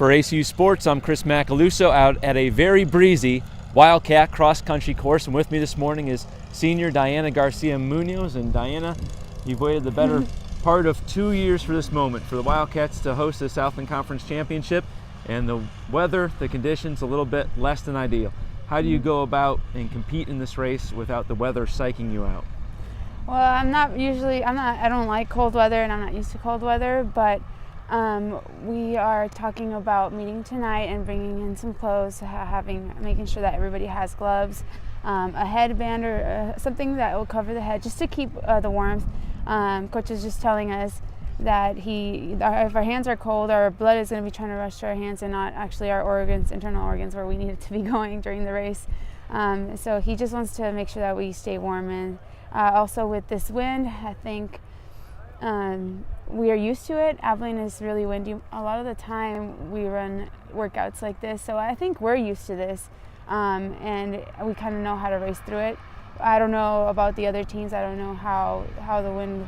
For ACU Sports, I'm Chris Macaluso out at a very breezy Wildcat cross-country course, and with me this morning is senior Diana Garcia Munoz. And Diana, you've waited the better part of 2 years for this moment, for the Wildcats to host the Southland Conference Championship, and the weather, the conditions, a little bit less than ideal. How do you go about and compete in this race without the weather psyching you out? Well, I don't like cold weather, and I'm not used to cold weather, but we are talking about meeting tonight and bringing in some clothes, making sure that everybody has gloves, a headband or something that will cover the head just to keep the warmth. Coach is just telling us that if our hands are cold, our blood is going to be trying to rush to our hands and not actually our organs, internal organs, where we need it to be going during the race. So he just wants to make sure that we stay warm. And also with this wind, I think we are used to it. Abilene is really windy. A lot of the time we run workouts like this, so I think we're used to this, and we kind of know how to race through it. I don't know about the other teams. I don't know how the wind,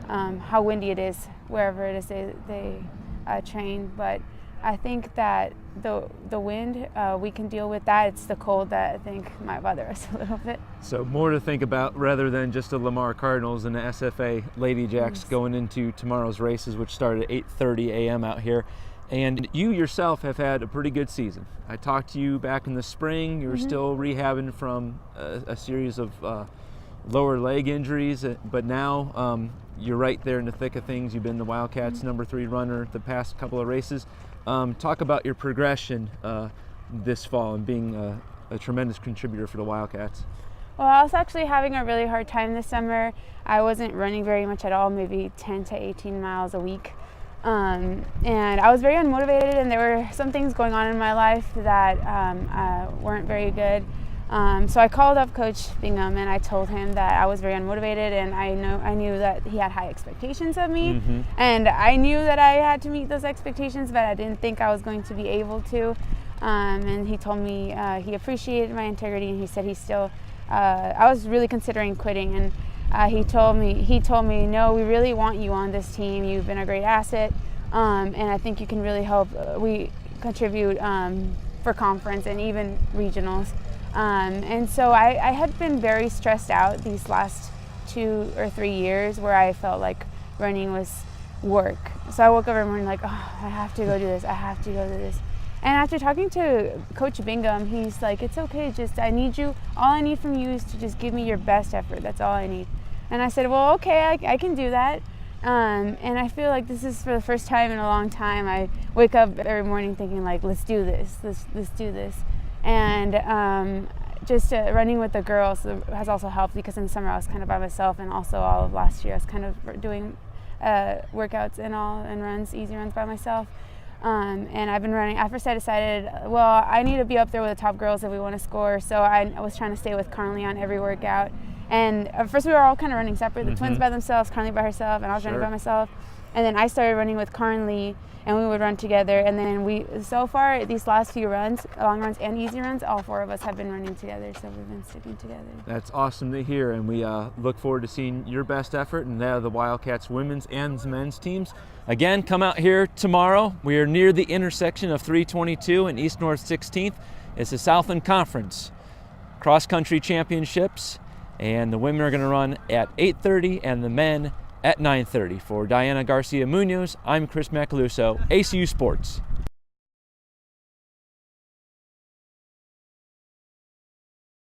how windy it is wherever it is they train, but I think that the wind, we can deal with that. It's the cold that I think might bother us a little bit. So more to think about rather than just the Lamar Cardinals and the SFA Lady Jacks going into tomorrow's races, which start at 8:30 a.m. out here. And you yourself have had a pretty good season. I talked to you back in the spring. You were still rehabbing from a series of lower leg injuries, but now you're right there in the thick of things. You've been the Wildcats' number 3 runner the past couple of races. Talk about your progression this fall and being a tremendous contributor for the Wildcats. Well, I was actually having a really hard time this summer. I wasn't running very much at all, maybe 10 to 18 miles a week. And I was very unmotivated, and there were some things going on in my life that weren't very good. So I called up Coach Bingham and I told him that I was very unmotivated, and I knew that he had high expectations of me, and I knew that I had to meet those expectations, but I didn't think I was going to be able to. And he told me he appreciated my integrity, and he said I was really considering quitting, and he told me, no, we really want you on this team. You've been a great asset, and I think you can really help. We contribute for conference and even regionals. And so I had been very stressed out these last 2 or 3 years, where I felt like running was work. So I woke up every morning like, oh, I have to go do this. I have to go do this. And after talking to Coach Bingham, he's like, it's okay. All I need from you is to just give me your best effort. That's all I need. And I said, well, okay, I can do that. And I feel like this is for the first time in a long time. I wake up every morning thinking like, let's do this. Let's do this. And just running with the girls has also helped, because in the summer I was kind of by myself, and also all of last year I was kind of doing workouts and runs, easy runs by myself. And I've been running. At first I decided, well, I need to be up there with the top girls if we want to score, so I was trying to stay with Carnley on every workout. And at first we were all kind of running separate, the twins by themselves, Carnley by herself, and I was running by myself. And then I started running with Carnley, and we would run together. And then so far, these last few runs, long runs and easy runs, all 4 of us have been running together, so we've been sticking together. That's awesome to hear, and we look forward to seeing your best effort and that of the Wildcats women's and men's teams. Again, come out here tomorrow. We are near the intersection of 322 and East North 16th. It's the Southland Conference Cross-Country Championships, and the women are going to run at 8:30 and the men at 9:30. For Diana Garcia Munoz, I'm Chris Macaluso, ACU Sports.